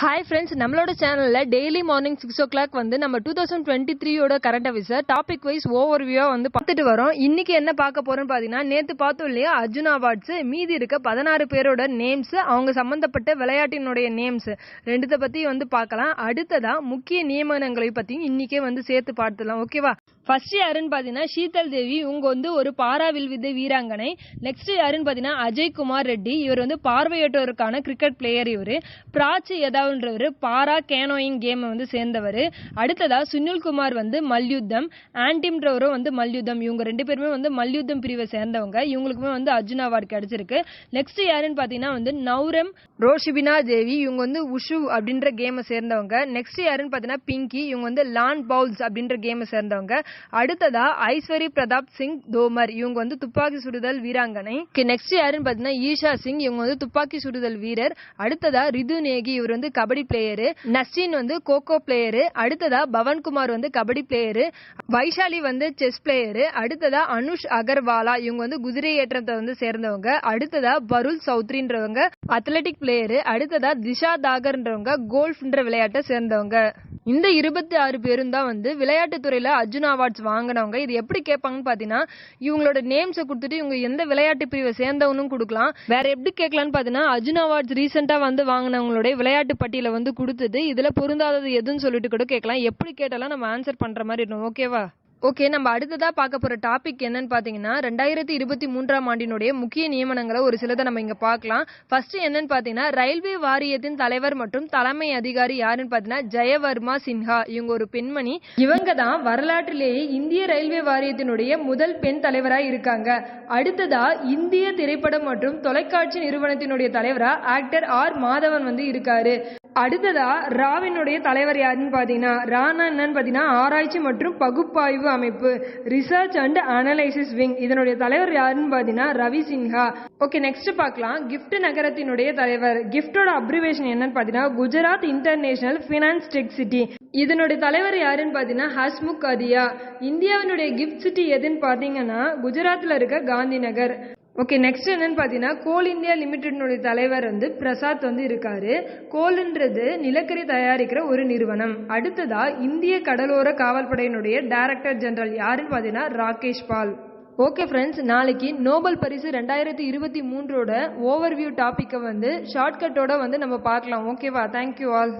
Hi friends, நம்மளோட சேனலில் daily morning 6 o'clock வந்து நம்ம 2023 கரண்ட் அஃபேர்ஸை டாபிக் வைஸ் ஓவர்வியூவாக வந்து பார்த்துட்டு வரோம். இன்னைக்கு என்ன பார்க்க போறோம்னு பார்த்தீங்கன்னா, நேற்று பார்த்தோம் இல்லையா அர்ஜுன் அவார்ட்ஸ், மீதி இருக்க 16 பேரோட நேம்ஸ், அவங்க சம்மந்தப்பட்ட விளையாட்டினுடைய நேம்ஸ் ரெண்டுத்தை பற்றி வந்து பார்க்கலாம். அடுத்ததா முக்கிய நியமனங்களை பற்றியும் இன்னைக்கே வந்து சேர்த்து பார்த்துலாம். ஓகேவா? ஃபர்ஸ்ட் யாருன்னு பார்த்தீங்கன்னா ஷீதல் தேவி, இவங்க வந்து ஒரு பாரா வில்வித்தை வீராங்கனை. நெக்ஸ்ட் யாருன்னு பார்த்தீங்கன்னா அஜய் குமார் ரெட்டி, இவர் வந்து பார்வையற்றோருக்கான கிரிக்கெட் பிளேயர். இவர் பிராச்சி யதாவ்ன்றவர் பாரா கேனோயிங் கேம் வந்து சேர்ந்தவர். அடுத்ததா சுனில் குமார் வந்து மல்யுத்தம், ஆன்டிம்ன்றவரும் வந்து மல்யுத்தம். இவங்க ரெண்டு பேருமே வந்து மல்யுத்தம் பிரிவை சேர்ந்தவங்க. இவங்களுக்குமே வந்து அர்ஜுன் அவார்டு கிடைச்சிருக்கு. நெக்ஸ்ட் யாருன்னு பார்த்தீங்கன்னா வந்து நௌரம் ரோஷிபினா தேவி, இவங்க வந்து உஷு அப்படின்ற கேமை சேர்ந்தவங்க. நெக்ஸ்ட் யாருன்னு பார்த்தீங்கன்னா பிங்கி, இவங்க வந்து லான் பவுல்ஸ் அப்படின்ற கேமை சேர்ந்தவங்க. அடுத்ததா ஐஸ்வரி பிரதாப் சிங் தோமர், இவங்க வந்து துப்பாக்கி சுடுதல் வீராங்கனை. நெக்ஸ்ட் யாருன்னு பார்த்தீங்கன்னா ஈஷா சிங், இவங்க வந்து துப்பாக்கி சுடுதல் வீரர். அடுத்ததா ரிது நேகி, இவர் வந்து கபடி பிளேயரு. நஸ்ரீன் வந்து கோகோ பிளேயரு. அடுத்ததா பவன்குமார் வந்து கபடி பிளேயரு. வைஷாலி வந்து செஸ் பிளேயரு. அடுத்ததா அனுஷ் அகர்வாலா, இவங்க வந்து குதிரை ஏற்றத்தை வந்து சேர்ந்தவங்க. அடுத்ததா பருள் சௌத்ரின்றவங்க அத்லெட்டிக் பிளேயரு. அடுத்ததா திஷா தாகர்ன்றவங்க கோல்ஃப்ன்ற விளையாட்டை சேர்ந்தவங்க. இந்த 26 பேரும் தான் வந்து விளையாட்டுத் துறையில அர்ஜுன் அவார்ட்ஸ் வாங்கினவங்க. இது எப்படி கேட்பாங்கன்னு பார்த்தீங்கன்னா, இவங்களோட நேம்ஸை கொடுத்துட்டு இவங்க எந்த விளையாட்டு பிரிவை சேர்ந்தவனும் கொடுக்கலாம். வேற எப்படி கேட்கலான்னு பார்த்தீங்கன்னா, அர்ஜுன் அவார்ட்ஸ் ரீசெண்டா வந்து வாங்கினவங்களுடைய விளையாட்டு பட்டியலை வந்து கொடுத்தது இதுல பொருந்தாதது எதுன்னு சொல்லிட்டு கூட கேட்கலாம். எப்படி கேட்டாலும் நம்ம ஆன்சர் பண்ற மாதிரி இருக்கும். ஓகேவா? ஓகே, நம்ம அடுத்ததா பார்க்க போற டாபிக் என்னன்னு பாத்தீங்கன்னா 2023 ஆண்டினுடைய முக்கிய நியமனங்களை ஒரு சிலதை நம்ம இங்க பார்க்கலாம். ஃபர்ஸ்ட் என்னன்னு பாத்தீங்கன்னா, ரயில்வே வாரியத்தின் தலைவர் மற்றும் தலைமை அதிகாரி யாருன்னு பாத்தீங்கன்னா ஜெயவர்மா சின்ஹா, இவங்க ஒரு பெண்மணி. இவங்க தான் வரலாற்றிலேயே இந்திய ரயில்வே வாரியத்தினுடைய முதல் பெண் தலைவராக இருக்காங்க. அடுத்ததா இந்திய திரைப்படம் மற்றும் தொலைக்காட்சி நிறுவனத்தினுடைய தலைவரா ஆக்டர் ஆர் மாதவன் வந்து இருக்காரு. அடுத்ததா ராவினுடைய தலைவர் யாருன்னு பாத்தீங்கன்னா, ரானா என்னன்னு பாத்தீங்கன்னா ஆராய்ச்சி மற்றும் பகுப்பாய்வு அமைப்பு, ரிசர்ச் அண்ட் அனலைசிஸ் விங். இதனுடைய தலைவர் யாருன்னு பாத்தீங்கன்னா ரவி சின்ஹா. ஓகே, நெக்ஸ்ட் பார்க்கலாம். கிஃப்ட் நகரத்தினுடைய தலைவர். கிஃப்டோட அப்ரிவேஷன் என்னன்னு பாத்தீங்கன்னா Gujarat international finance tech city. இதனுடைய தலைவர் யாருன்னு பாத்தீங்கன்னா ஹஸ்முக் அதியா. இந்தியாவினுடைய கிஃப்ட் சிட்டி எதுன்னு பாத்தீங்கன்னா குஜராத்ல இருக்க காந்தி நகர். ஓகே, நெக்ஸ்ட் என்னன்னு பார்த்தீங்கன்னா கோல் இந்தியா லிமிடெட்னுடைய தலைவர் வந்து பிரசாத் வந்து இருக்காரு. கோல்ன்றது நிலக்கரி தயாரிக்கிற ஒரு நிறுவனம். அடுத்ததா இந்திய கடலோர காவல்படையினுடைய டைரக்டர் ஜெனரல் யாருன்னு பார்த்தீங்கன்னா ராகேஷ் பால். ஓகே ஃப்ரெண்ட்ஸ், நாளைக்கு நோபல் பரிசு 2023 ஓவர்வியூ டாப்பிக்கை வந்து ஷார்ட்கட்டோட வந்து நம்ம பார்க்கலாம். ஓகேவா? Thank you all.